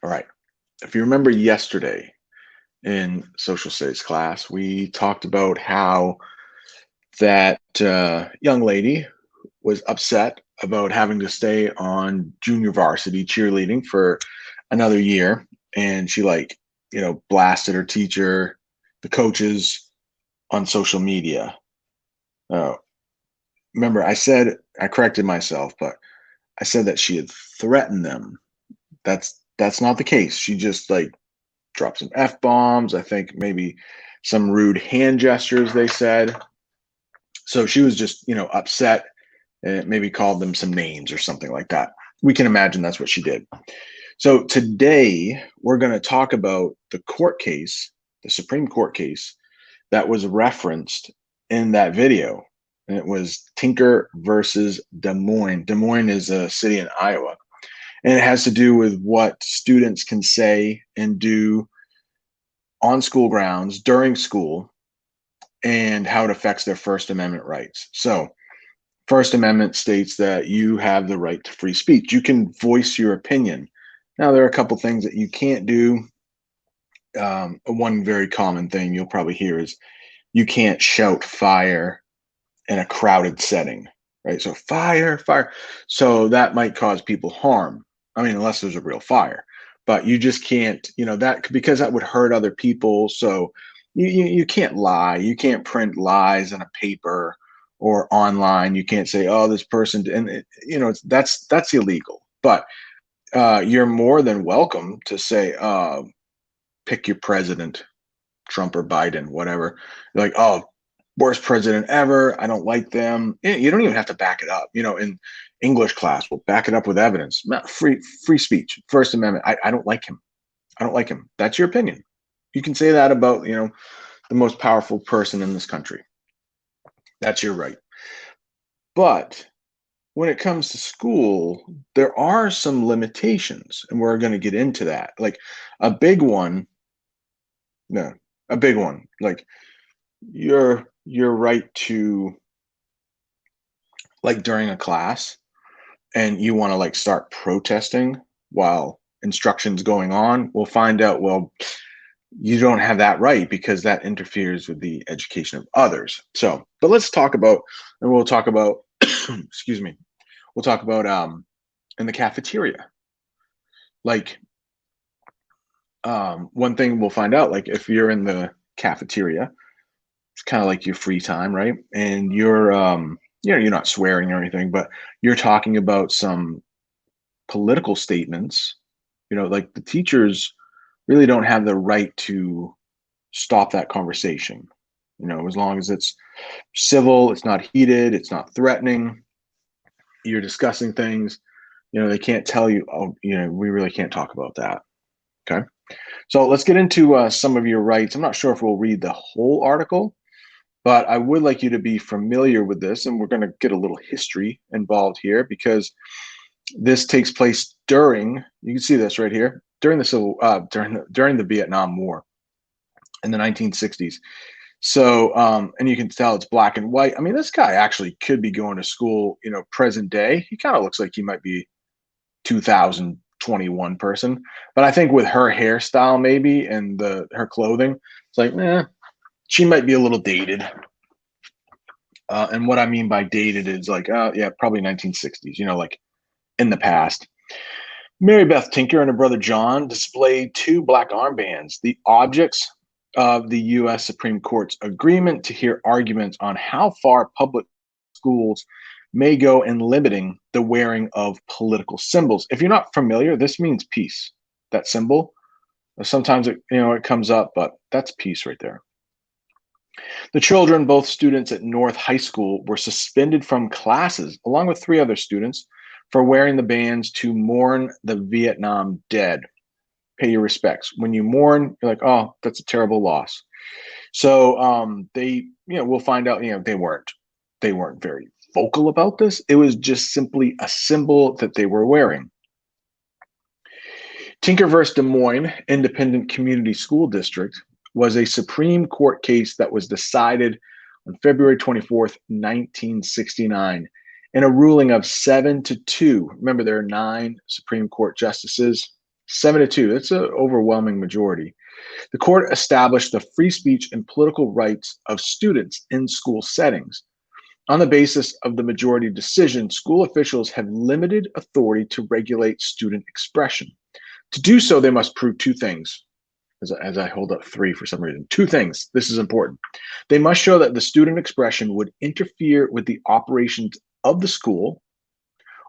All right. If you remember yesterday in social studies class, we talked about how that young lady was upset about having to stay on junior varsity cheerleading for another year. And she, blasted her teacher, the coaches on social media. Uh, Remember, I corrected myself, but I said that she had threatened them. That's not the case. She just dropped some F bombs. I think maybe some rude hand gestures, they said. So she was just, upset and maybe called them some names or something like that. We can imagine that's what she did. So today we're going to talk about the court case, the Supreme Court case that was referenced in that video. And it was Tinker versus Des Moines. Des Moines is a city in Iowa. And it has to do with what students can say and do on school grounds during school and how it affects their First Amendment rights. So, First Amendment states that you have the right to free speech. You can voice your opinion. Now, there are a couple things that you can't do. One very common thing you'll probably hear is you can't shout fire in a crowded setting, right? So fire, fire. So that might cause people harm. I mean, unless there's a real fire, but you just can't, that because that would hurt other people. So you can't lie. You can't print lies in a paper or online. You can't say, oh, this person, and that's illegal. But you're more than welcome to say, pick your president, Trump or Biden, whatever. You're like, oh, worst president ever. I don't like them. You don't even have to back it up. In English class, we'll back it up with evidence. Free speech, First Amendment. I don't like him. I don't like him. That's your opinion. You can say that about, the most powerful person in this country. That's your right. But when it comes to school, there are some limitations, and we're going to get into that. Like a big one, no, a big one, like your right to during a class and you want to start protesting while instruction's going on, we'll find out, well, you don't have that right because that interferes with the education of others. So, but let's talk about, and we'll talk about, excuse me, we'll talk about in the cafeteria. Like one thing we'll find out, like if you're in the cafeteria, it's kind of like your free time, right? And you're you're not swearing or anything, but you're talking about some political statements. Like the teachers really don't have the right to stop that conversation. As long as it's civil, it's not heated, it's not threatening, you're discussing things, they can't tell you, oh, we really can't talk about that. Okay. So let's get into some of your rights. I'm not sure if we'll read the whole article, but I would like you to be familiar with this, and we're going to get a little history involved here because this takes place during, you can see this right here, during the during the Vietnam War in the 1960s. So, and you can tell it's black and white. I mean, this guy actually could be going to school, present day. He kind of looks like he might be 2021 person, but I think with her hairstyle maybe and her clothing, it's like, she might be a little dated. And what I mean by dated is yeah, probably 1960s, like in the past. Mary Beth Tinker and her brother John displayed two black armbands, the objects of the U.S. Supreme Court's agreement to hear arguments on how far public schools may go in limiting the wearing of political symbols. If you're not familiar, this means peace. That symbol, sometimes it comes up, but that's peace right there. The children, both students at North High School, were suspended from classes, along with three other students, for wearing the bands to mourn the Vietnam dead. Pay your respects. When you mourn, you're like, oh, that's a terrible loss. So they, we'll find out, they weren't very vocal about this. It was just simply a symbol that they were wearing. Tinker versus Des Moines Independent Community School District was a Supreme Court case that was decided on February 24th, 1969, in a ruling of 7-2. Remember, there are 9 Supreme Court justices. 7-2. That's an overwhelming majority. The court established the free speech and political rights of students in school settings. On the basis of the majority decision, school officials have limited authority to regulate student expression. To do so, they must prove two things. As I hold up three for some reason. Two things. This is important. They must show that the student expression would interfere with the operations of the school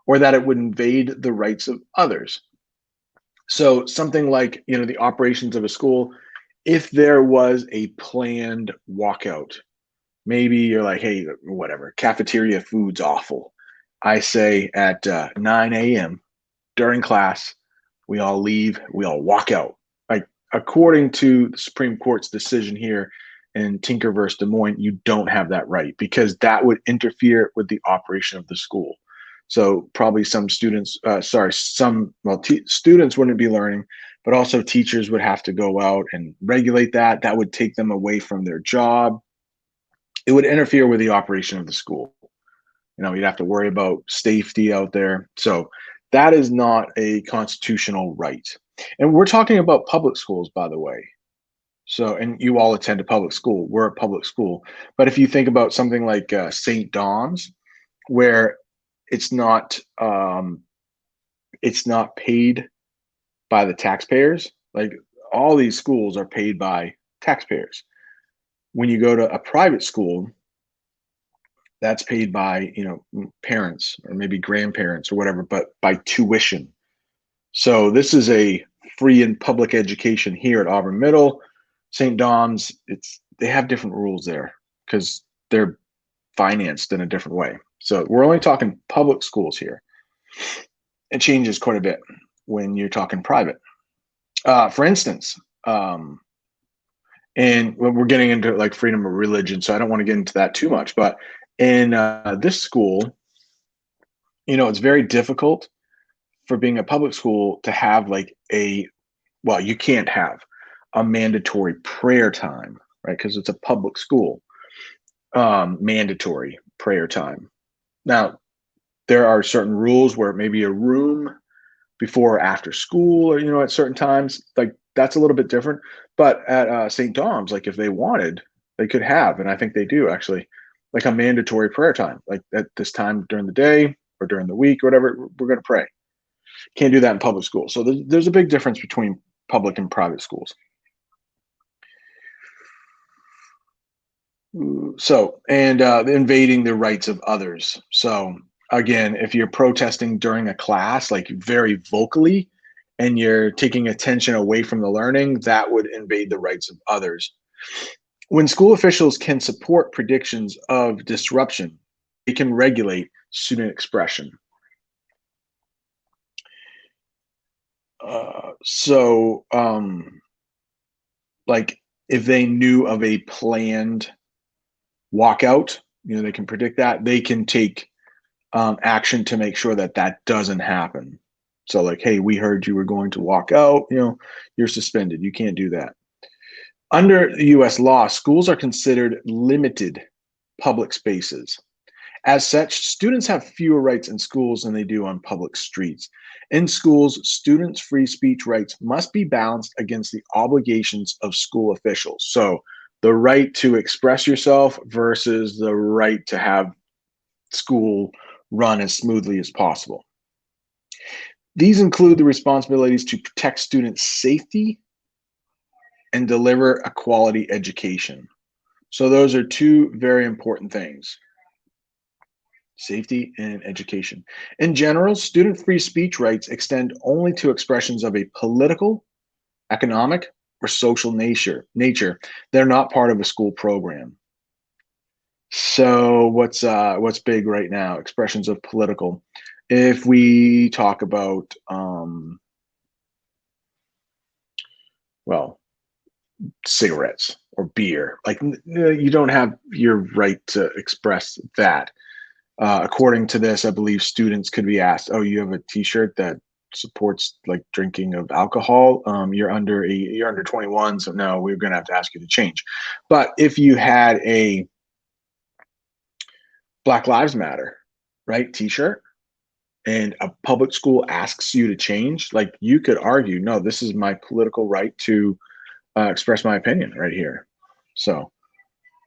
or that it would invade the rights of others. So something like, the operations of a school, if there was a planned walkout, maybe you're like, hey, whatever, cafeteria food's awful. I say at 9 a.m. during class, we all leave, we all walk out. Like, according to the Supreme Court's decision here in Tinker versus Des Moines, you don't have that right because that would interfere with the operation of the school. So probably some students, students wouldn't be learning, but also teachers would have to go out and regulate that. That would take them away from their job. It would interfere with the operation of the school. You'd have to worry about safety out there. So that is not a constitutional right. And we're talking about public schools, by the way. So, and you all attend a public school. We're a public school. But if you think about something like St. Dom's, where it's not paid by the taxpayers, like all these schools are paid by taxpayers. When you go to a private school, that's paid by parents or maybe grandparents or whatever, but by tuition. So this is a free and public education here at Auburn Middle. St. Dom's, they have different rules there because they're financed in a different way. So we're only talking public schools here. It changes quite a bit when you're talking private. For instance, and we're getting into like freedom of religion, so I don't want to get into that too much, but in this school, it's very difficult for being a public school to have you can't have a mandatory prayer time, right? Because it's a public school, mandatory prayer time. Now, there are certain rules where maybe a room before or after school or, at certain times, like that's a little bit different. But at St. Dom's, like if they wanted, they could have, and I think they do actually, like a mandatory prayer time, like at this time during the day or during the week or whatever, we're going to pray. Can't do that in public school. So there's a big difference between public and private schools. So, and invading the rights of others. So again, if you're protesting during a class, like very vocally, and you're taking attention away from the learning, that would invade the rights of others. When school officials can support predictions of disruption, they can regulate student expression. Like if they knew of a planned walkout, they can predict that. They can take action to make sure that that doesn't happen. So like, hey, we heard you were going to walk out, you're suspended. You can't do that. Under US law, schools are considered limited public spaces. As such, students have fewer rights in schools than they do on public streets. In schools, students' free speech rights must be balanced against the obligations of school officials. So the right to express yourself versus the right to have school run as smoothly as possible. These include the responsibilities to protect students' safety and deliver a quality education. So those are two very important things. Safety and education. In general, student free speech rights extend only to expressions of a political, economic, or social nature. They're not part of a school program. So what's big right now? Expressions of political. If we talk about cigarettes or beer, like you don't have your right to express that. According to this, I believe students could be asked, "Oh, you have a T-shirt that supports like drinking of alcohol. You're under 21, so no, we're going to have to ask you to change." But if you had a Black Lives Matter, right, T-shirt, and a public school asks you to change, like you could argue, no, this is my political right to express my opinion right here. So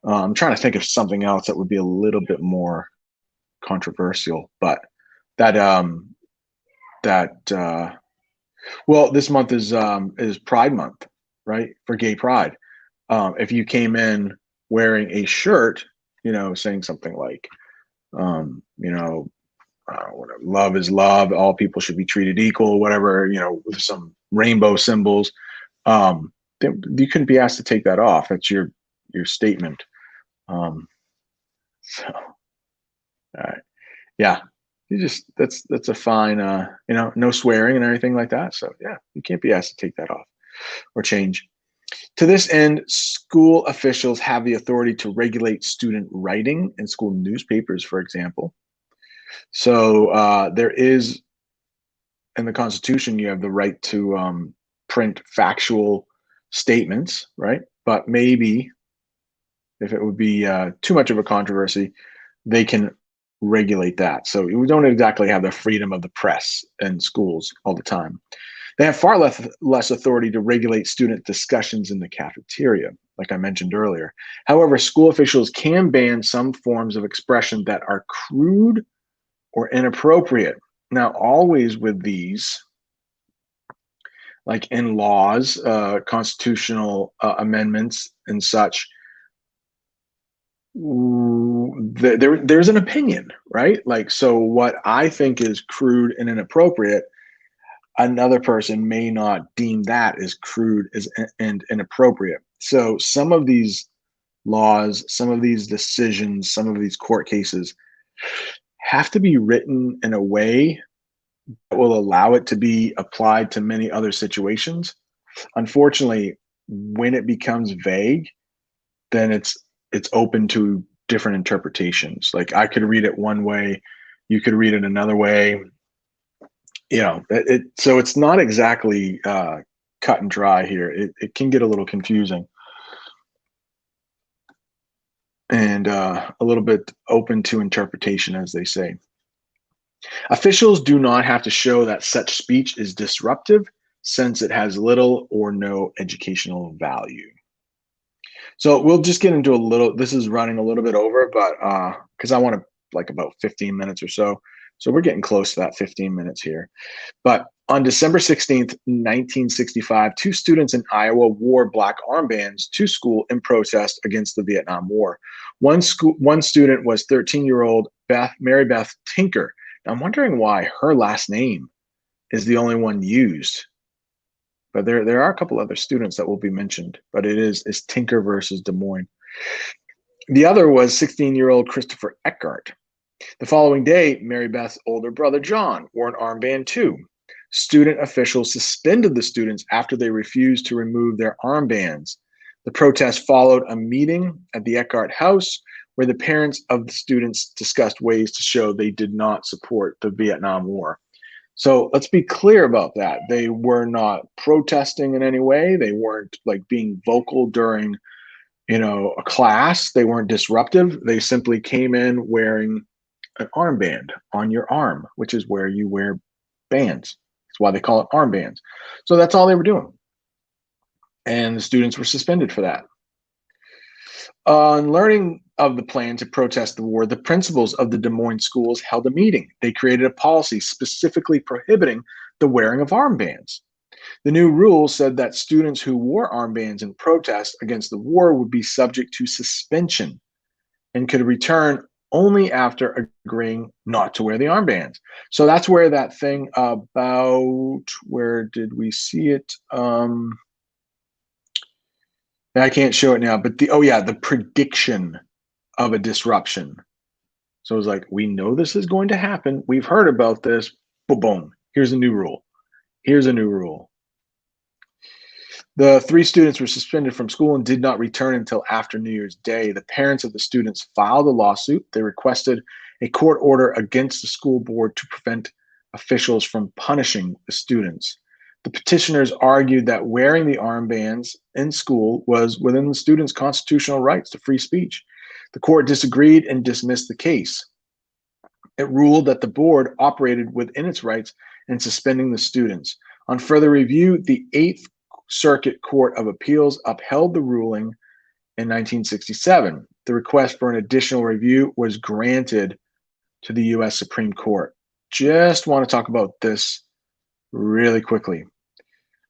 I'm trying to think of something else that would be a little bit more controversial, but that that well, this month is Pride Month, right? For gay pride. If you came in wearing a shirt, saying something like, you know, whatever, love is love, all people should be treated equal, whatever, with some rainbow symbols, then you couldn't be asked to take that off. That's your statement. So, all right. Yeah, you just that's a fine, no swearing and everything like that. So yeah, you can't be asked to take that off or change. To this end, school officials have the authority to regulate student writing in school newspapers, for example. So there is, in the Constitution, you have the right to print factual statements, right? But maybe if it would be too much of a controversy, they can regulate that. So we don't exactly have the freedom of the press in schools all the time. They have far less authority to regulate student discussions in the cafeteria, like I mentioned earlier. However, school officials can ban some forms of expression that are crude or inappropriate. Now, always with these, like in laws, constitutional amendments and such, there's an opinion, right? Like, so what I think is crude and inappropriate, another person may not deem that as crude and inappropriate. So some of these laws, some of these decisions, some of these court cases have to be written in a way that will allow it to be applied to many other situations. Unfortunately, when it becomes vague, then it's open to different interpretations. Like I could read it one way, you could read it another way. So it's not exactly cut and dry here. It can get a little confusing and a little bit open to interpretation, as they say. Officials do not have to show that such speech is disruptive, since it has little or no educational value. So we'll just get into a little, this is running a little bit over, but because I want to like about 15 minutes or so. So we're getting close to that 15 minutes here. But on December 16th, 1965, two students in Iowa wore black armbands to school in protest against the Vietnam War. One student was 13-year-old Mary Beth Tinker. Now, I'm wondering why her last name is the only one used. But there are a couple other students that will be mentioned, but it's Tinker versus Des Moines. The other was 16-year-old Christopher Eckart. The following day, Mary Beth's older brother John wore an armband too. Student officials suspended the students after they refused to remove their armbands. The protest followed a meeting at the Eckart house where the parents of the students discussed ways to show they did not support the Vietnam War. So let's be clear about that. They were not protesting in any way. They weren't like being vocal during, a class. They weren't disruptive. They simply came in wearing an armband on your arm, which is where you wear bands. That's why they call it armbands. So that's all they were doing. And the students were suspended for that. On learning of the plan to protest the war, the principals of the Des Moines schools held a meeting. They created a policy specifically prohibiting the wearing of armbands. The new rule said that students who wore armbands in protest against the war would be subject to suspension and could return only after agreeing not to wear the armbands. So that's where that thing about, where did we see it? I can't show it now, but the prediction of a disruption. So it's like, we know this is going to happen. We've heard about this. Boom. Here's a new rule. Here's a new rule. The three students were suspended from school and did not return until after New Year's Day. The parents of the students filed a lawsuit. They requested a court order against the school board to prevent officials from punishing the students. The petitioners argued that wearing the armbands in school was within the students' constitutional rights to free speech. The court disagreed and dismissed the case. It ruled that the board operated within its rights in suspending the students. On further review, the Eighth Circuit Court of Appeals upheld the ruling in 1967. The request for an additional review was granted to the US Supreme Court. Just want to talk about this really quickly.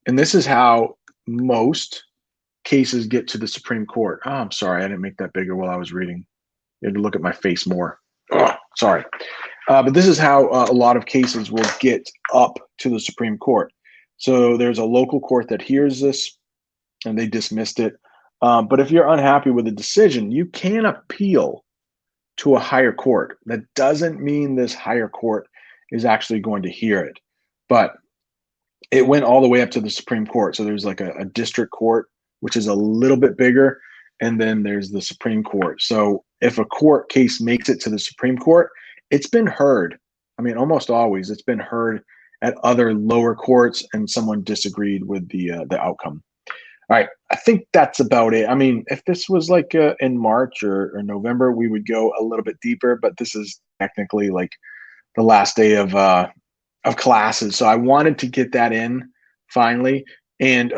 And this is how most cases get to the Supreme Court. Oh, I'm sorry, I didn't make that bigger while I was reading. You had to look at my face more. Oh, sorry. But this is how a lot of cases will get up to the Supreme Court. So there's a local court that hears this and they dismissed it. But if you're unhappy with the decision, you can appeal to a higher court. That doesn't mean this higher court is actually going to hear it. But it went all the way up to the Supreme Court. So there's like a district court, which is a little bit bigger. And then there's the Supreme Court. So if a court case makes it to the Supreme Court, it's been heard. I mean, almost always it's been heard at other lower courts, and someone disagreed with the outcome. All right, I think that's about it. I mean, if this was like in March or November, we would go a little bit deeper, but this is technically like the last day of classes, so I wanted to get that in finally. And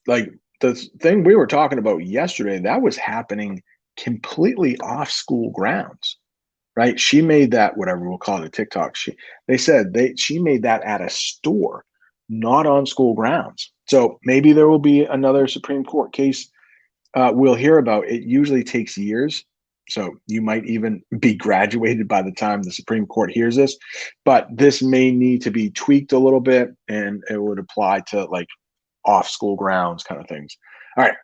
like the thing we were talking about yesterday, that was happening completely off school grounds, right? She made that, whatever we'll call it, a TikTok. They said she made that at a store, not on school grounds. So maybe there will be another Supreme Court case we'll hear about. It usually takes years. So you might even be graduated by the time the Supreme Court hears this, but this may need to be tweaked a little bit, and it would apply to like off school grounds kind of things. All right.